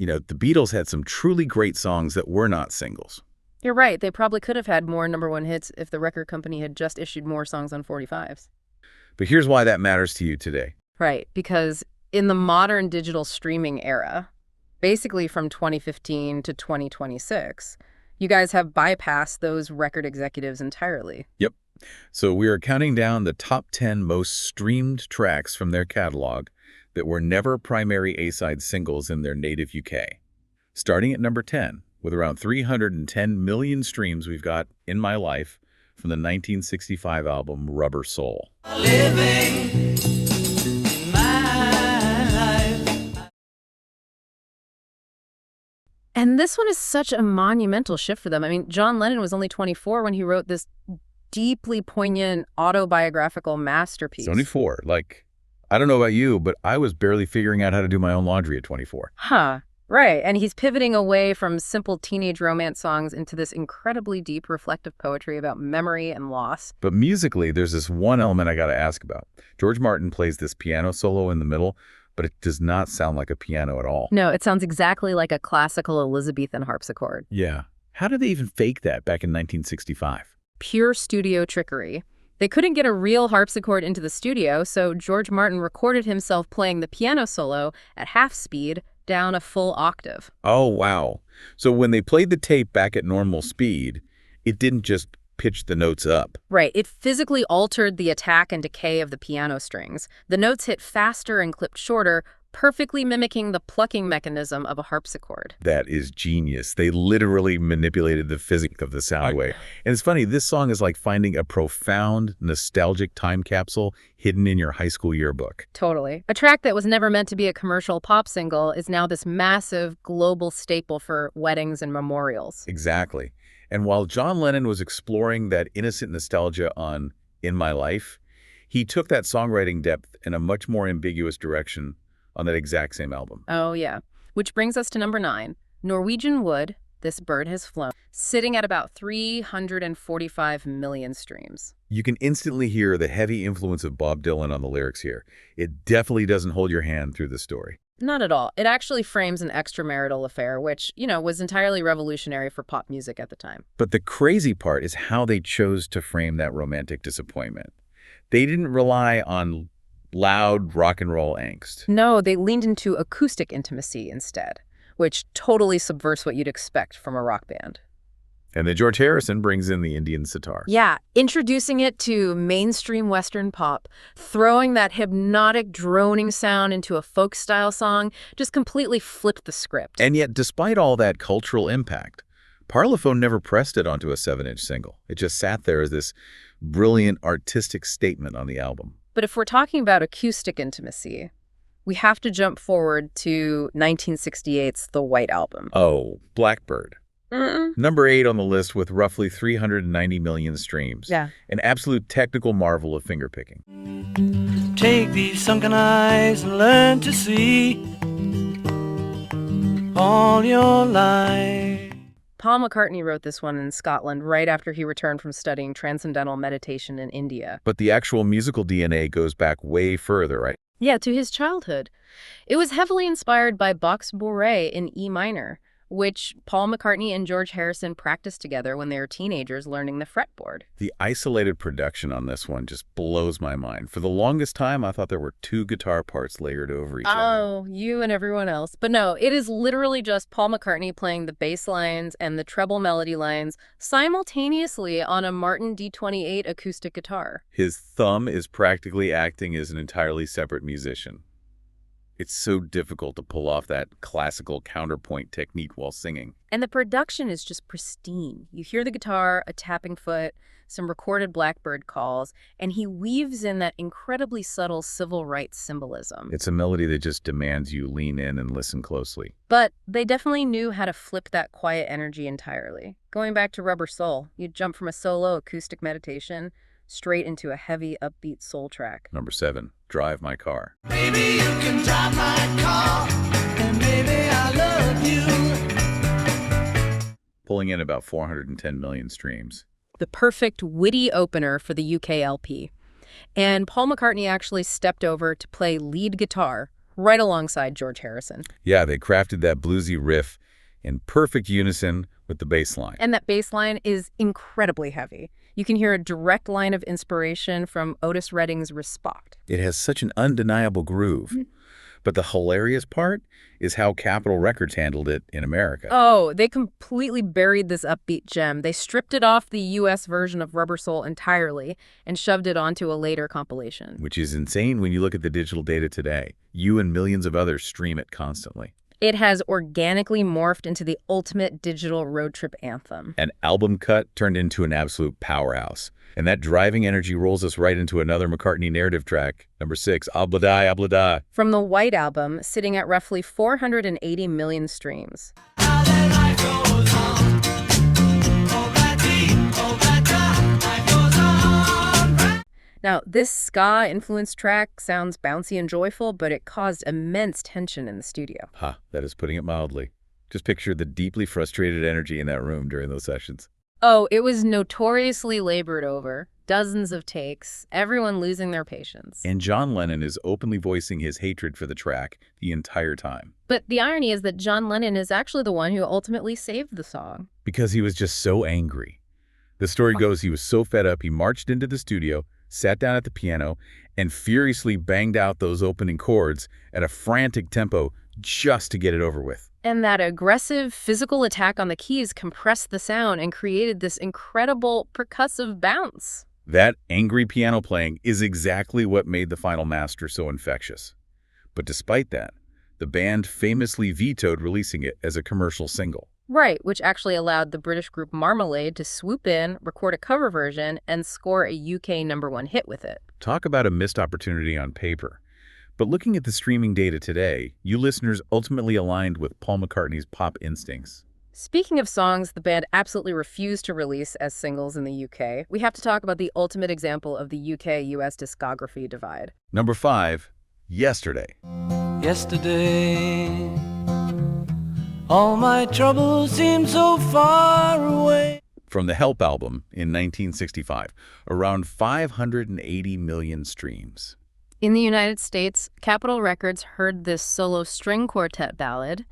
The Beatles had some truly great songs that were not singles. You're right. They probably could have had more #1 hits if the record company had just issued more songs on 45s. But here's why that matters to you today. Right, because in the modern digital streaming era, basically from 2015 to 2026, you guys have bypassed those record executives entirely. Yep. So we are counting down the top 10 most streamed tracks from their catalog that were never primary A-side singles in their native UK. Starting at number 10, with around 310 million streams, we've got In My Life from the 1965 album Rubber Soul. Living in my life. And this one is such a monumental shift for them. I mean, John Lennon was only 24 when he wrote this deeply poignant autobiographical masterpiece. 24. I don't know about you, but I was barely figuring out how to do my own laundry at 24. Huh. Right. And he's pivoting away from simple teenage romance songs into this incredibly deep, reflective poetry about memory and loss. But musically, there's this one element I got to ask about. George Martin plays this piano solo in the middle, but it does not sound like a piano at all. No, it sounds exactly like a classical Elizabethan harpsichord. Yeah. How did they even fake that back in 1965? Pure studio trickery. They couldn't get a real harpsichord into the studio, so George Martin recorded himself playing the piano solo at half speed down a full octave. Oh, wow. So when they played the tape back at normal speed, it didn't just pitch the notes up. Right. It physically altered the attack and decay of the piano strings. The notes hit faster and clipped shorter, perfectly mimicking the plucking mechanism of a harpsichord. That is genius. They literally manipulated the physics of the sound wave. And it's funny, this song is like finding a profound, nostalgic time capsule hidden in your high school yearbook. Totally. A track that was never meant to be a commercial pop single is now this massive global staple for weddings and memorials. Exactly. And while John Lennon was exploring that innocent nostalgia on In My Life, he took that songwriting depth in a much more ambiguous direction on that exact same album. Oh, yeah. Which brings us to number 9, Norwegian Wood, This Bird Has Flown, sitting at about 345 million streams. You can instantly hear the heavy influence of Bob Dylan on the lyrics here. It definitely doesn't hold your hand through the story. Not at all. It actually frames an extramarital affair, which, was entirely revolutionary for pop music at the time. But the crazy part is how they chose to frame that romantic disappointment. They didn't rely on loud rock and roll angst. No, they leaned into acoustic intimacy instead, which totally subverts what you'd expect from a rock band. And then George Harrison brings in the Indian sitar. Yeah, introducing it to mainstream Western pop, throwing that hypnotic droning sound into a folk-style song, just completely flipped the script. And yet, despite all that cultural impact, Parlophone never pressed it onto a 7-inch single. It just sat there as this brilliant artistic statement on the album. But if we're talking about acoustic intimacy, we have to jump forward to 1968's The White Album. Oh, Blackbird. Number 8 on the list with roughly 390 million streams. Yeah. An absolute technical marvel of fingerpicking. Take these sunken eyes and learn to see all your life. Paul McCartney wrote this one in Scotland right after he returned from studying transcendental meditation in India. But the actual musical DNA goes back way further, right? Yeah, to his childhood. It was heavily inspired by Bach's Bourrée in E minor, which Paul McCartney and George Harrison practiced together when they were teenagers learning the fretboard. The isolated production on this one just blows my mind. For the longest time, I thought there were 2 guitar parts layered over each other. Oh, you and everyone else. But no, it is literally just Paul McCartney playing the bass lines and the treble melody lines simultaneously on a Martin D28 acoustic guitar. His thumb is practically acting as an entirely separate musician. It's so difficult to pull off that classical counterpoint technique while singing. And the production is just pristine. You hear the guitar, a tapping foot, some recorded Blackbird calls, and he weaves in that incredibly subtle civil rights symbolism. It's a melody that just demands you lean in and listen closely. But they definitely knew how to flip that quiet energy entirely. Going back to Rubber Soul, you'd jump from a solo acoustic meditation straight into a heavy, upbeat soul track. Number 7, Drive My Car. Baby, you can drive my car, and baby, I love you. Pulling in about 410 million streams. The perfect, witty opener for the UK LP. And Paul McCartney actually stepped over to play lead guitar, right alongside George Harrison. Yeah, they crafted that bluesy riff in perfect unison with the bass line. And that bass line is incredibly heavy. You can hear a direct line of inspiration from Otis Redding's Respect. It has such an undeniable groove. But the hilarious part is how Capitol Records handled it in America. Oh, they completely buried this upbeat gem. They stripped it off the U.S. version of Rubber Soul entirely and shoved it onto a later compilation. Which is insane when you look at the digital data today. You and millions of others stream it constantly. It has organically morphed into the ultimate digital road trip anthem. An album cut turned into an absolute powerhouse. And that driving energy rolls us right into another McCartney narrative track, number 6, Obla-Di, Obla-Di. From the White Album, sitting at roughly 480 million streams. Now, this ska-influenced track sounds bouncy and joyful, but it caused immense tension in the studio. Ha, that is putting it mildly. Just picture the deeply frustrated energy in that room during those sessions. Oh, it was notoriously labored over. Dozens of takes, everyone losing their patience. And John Lennon is openly voicing his hatred for the track the entire time. But the irony is that John Lennon is actually the one who ultimately saved the song. Because he was just so angry. The story goes he was so fed up he marched into the studio, sat down at the piano, and furiously banged out those opening chords at a frantic tempo just to get it over with. And that aggressive physical attack on the keys compressed the sound and created this incredible percussive bounce. That angry piano playing is exactly what made the final master so infectious. But despite that, the band famously vetoed releasing it as a commercial single. Right, which actually allowed the British group Marmalade to swoop in, record a cover version, and score a UK #1 hit with it. Talk about a missed opportunity on paper. But looking at the streaming data today, you listeners ultimately aligned with Paul McCartney's pop instincts. Speaking of songs the band absolutely refused to release as singles in the UK, we have to talk about the ultimate example of the UK-US discography divide. Number 5, Yesterday. Yesterday, all my troubles seem so far away. From the Help album in 1965, around 580 million streams. In the United States, Capitol Records heard this solo string quartet ballad,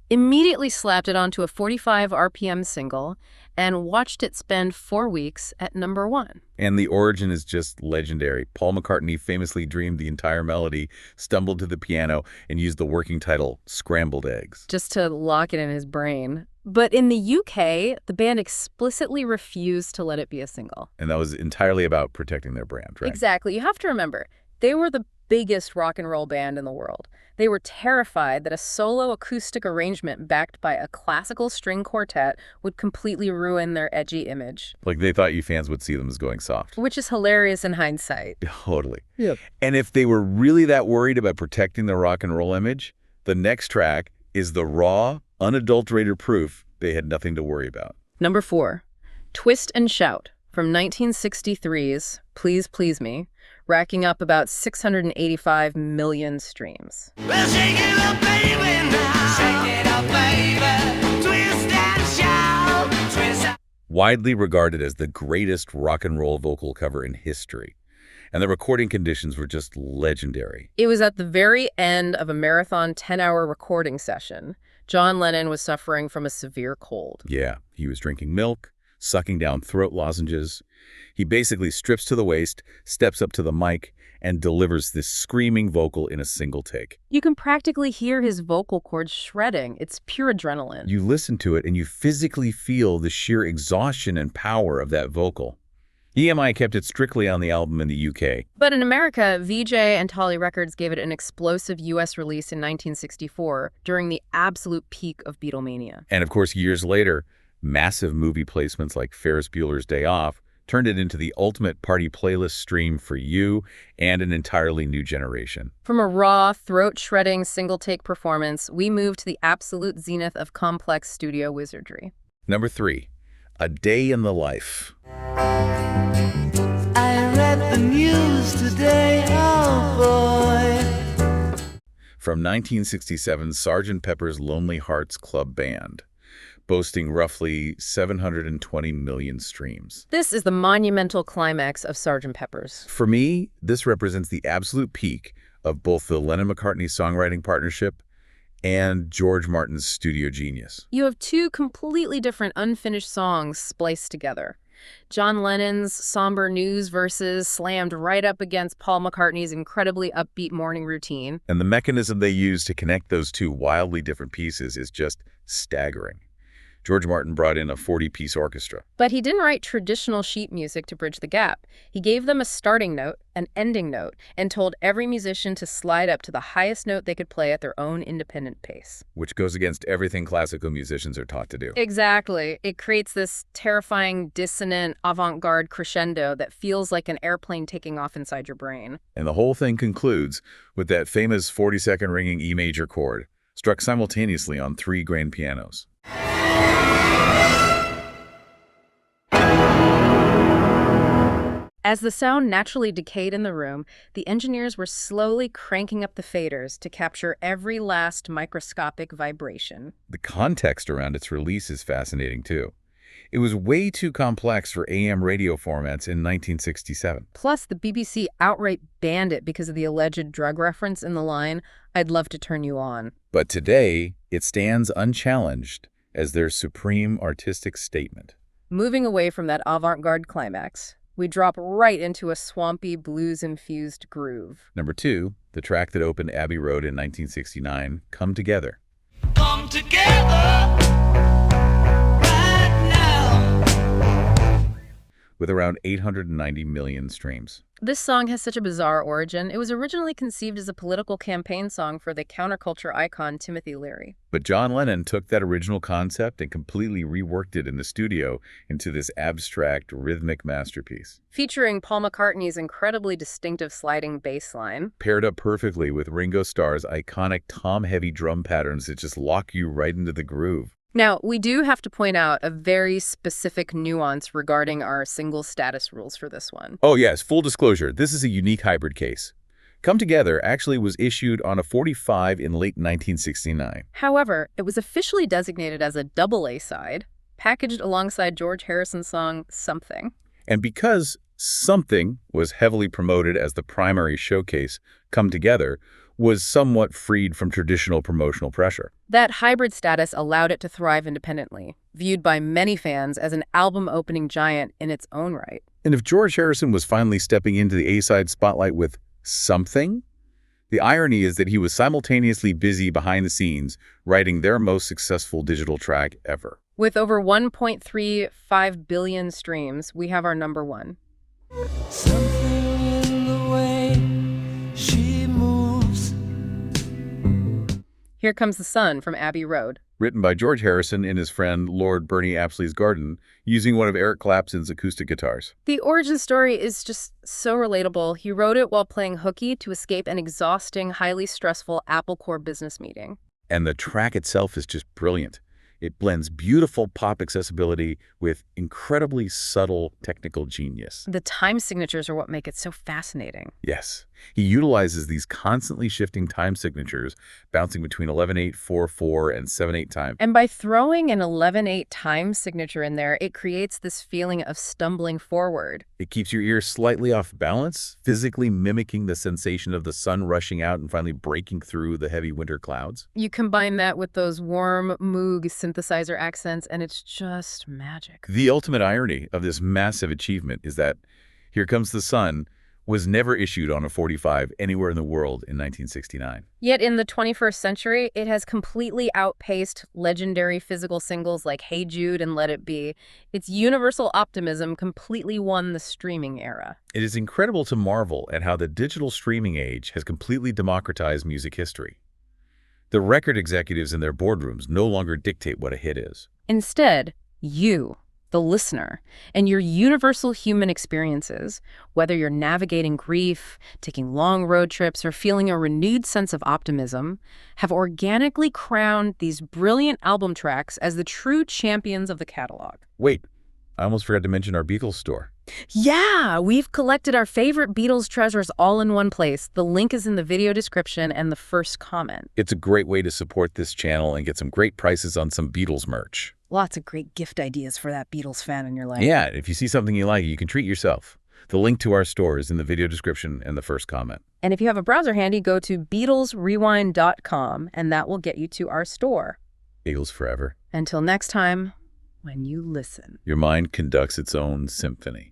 immediately slapped it onto a 45 RPM single, and watched it spend 4 weeks at #1. And the origin is just legendary. Paul McCartney famously dreamed the entire melody, stumbled to the piano, and used the working title, Scrambled Eggs. Just to lock it in his brain. But in the UK, the band explicitly refused to let it be a single. And that was entirely about protecting their brand, right? Exactly. You have to remember, they were the biggest rock and roll band in the world. They were terrified that a solo acoustic arrangement backed by a classical string quartet would completely ruin their edgy image. Like they thought you fans would see them as going soft. Which is hilarious in hindsight. Totally. Yep. And if they were really that worried about protecting the rock and roll image, the next track is the raw, unadulterated proof they had nothing to worry about. Number 4, Twist and Shout from 1963's Please Please Me, racking up about 685 million streams. Well, shake it up, baby, now. Shake it up, baby. Twist and shout. Twist and... Widely regarded as the greatest rock and roll vocal cover in history. And the recording conditions were just legendary. It was at the very end of a marathon 10-hour recording session. John Lennon was suffering from a severe cold. Yeah, he was drinking milk, sucking down throat lozenges. He basically strips to the waist, steps up to the mic, and delivers this screaming vocal in a single take. You can practically hear his vocal cords shredding. It's pure adrenaline. You listen to it and you physically feel the sheer exhaustion and power of that vocal. EMI kept it strictly on the album in the UK. But in America, VJ and Tolly Records gave it an explosive US release in 1964 during the absolute peak of Beatlemania. And of course, years later, massive movie placements like Ferris Bueller's Day Off turned it into the ultimate party playlist stream for you and an entirely new generation. From a raw, throat-shredding single-take performance, we moved to the absolute zenith of complex studio wizardry. Number 3, A Day in the Life. I read the news today, oh boy. From 1967's Sgt. Pepper's Lonely Hearts Club Band, boasting roughly 720 million streams. This is the monumental climax of Sgt. Pepper's. For me, this represents the absolute peak of both the Lennon-McCartney songwriting partnership and George Martin's studio genius. You have two completely different unfinished songs spliced together. John Lennon's somber news verses slammed right up against Paul McCartney's incredibly upbeat morning routine. And the mechanism they use to connect those two wildly different pieces is just staggering. George Martin brought in a 40-piece orchestra. But he didn't write traditional sheet music to bridge the gap. He gave them a starting note, an ending note, and told every musician to slide up to the highest note they could play at their own independent pace. Which goes against everything classical musicians are taught to do. Exactly. It creates this terrifying, dissonant, avant-garde crescendo that feels like an airplane taking off inside your brain. And the whole thing concludes with that famous 40-second ringing E major chord, struck simultaneously on 3 grand pianos. As the sound naturally decayed in the room, the engineers were slowly cranking up the faders to capture every last microscopic vibration. The context around its release is fascinating, too. It was way too complex for AM radio formats in 1967. Plus, the BBC outright banned it because of the alleged drug reference in the line, "I'd love to turn you on." But today, it stands unchallenged as their supreme artistic statement. Moving away from that avant-garde climax, we drop right into a swampy, blues-infused groove. Number 2, the track that opened Abbey Road in 1969, Come Together. Come together right now. With around 890 million streams. This song has such a bizarre origin. It was originally conceived as a political campaign song for the counterculture icon Timothy Leary. But John Lennon took that original concept and completely reworked it in the studio into this abstract, rhythmic masterpiece. Featuring Paul McCartney's incredibly distinctive sliding bass line. Paired up perfectly with Ringo Starr's iconic tom-heavy drum patterns that just lock you right into the groove. Now, we do have to point out a very specific nuance regarding our single status rules for this one. Oh yes, full disclosure, this is a unique hybrid case. Come Together actually was issued on a 45 in late 1969. However, it was officially designated as a double A-side, packaged alongside George Harrison's song Something. And because Something was heavily promoted as the primary showcase, Come Together was somewhat freed from traditional promotional pressure. That hybrid status allowed it to thrive independently, viewed by many fans as an album-opening giant in its own right. And if George Harrison was finally stepping into the A-side spotlight with Something, the irony is that he was simultaneously busy behind the scenes writing their most successful digital track ever. With over 1.35 billion streams, we have our number one. Something in the way she moves. Here Comes the Sun from Abbey Road. Written by George Harrison and his friend Lord Bernie Apsley's garden, using one of Eric Clapton's acoustic guitars. The origin story is just so relatable. He wrote it while playing hooky to escape an exhausting, highly stressful Apple Corps business meeting. And the track itself is just brilliant. It blends beautiful pop accessibility with incredibly subtle technical genius. The time signatures are what make it so fascinating. Yes, he utilizes these constantly shifting time signatures, bouncing between 11/8, 4/4, and 7/8 time. And by throwing an 11/8 time signature in there, it creates this feeling of stumbling forward. It keeps your ear slightly off balance, physically mimicking the sensation of the sun rushing out and finally breaking through the heavy winter clouds. You combine that with those warm Moog synthesizer accents, and it's just magic. The ultimate irony of this massive achievement is that Here Comes the Sun was never issued on a 45 anywhere in the world in 1969. Yet in the 21st century, it has completely outpaced legendary physical singles like Hey Jude and Let It Be. Its universal optimism completely won the streaming era. It is incredible to marvel at how the digital streaming age has completely democratized music history. The record executives in their boardrooms no longer dictate what a hit is. Instead, you, the listener, and your universal human experiences, whether you're navigating grief, taking long road trips, or feeling a renewed sense of optimism, have organically crowned these brilliant album tracks as the true champions of the catalog. Wait, I almost forgot to mention our Beatles store. Yeah, we've collected our favorite Beatles treasures all in one place. The link is in the video description and the first comment. It's a great way to support this channel and get some great prices on some Beatles merch. Lots of great gift ideas for that Beatles fan in your life. Yeah, if you see something you like, you can treat yourself. The link to our store is in the video description and the first comment. And if you have a browser handy, go to BeatlesRewind.com, and that will get you to our store. Beatles forever. Until next time, when you listen. Your mind conducts its own symphony.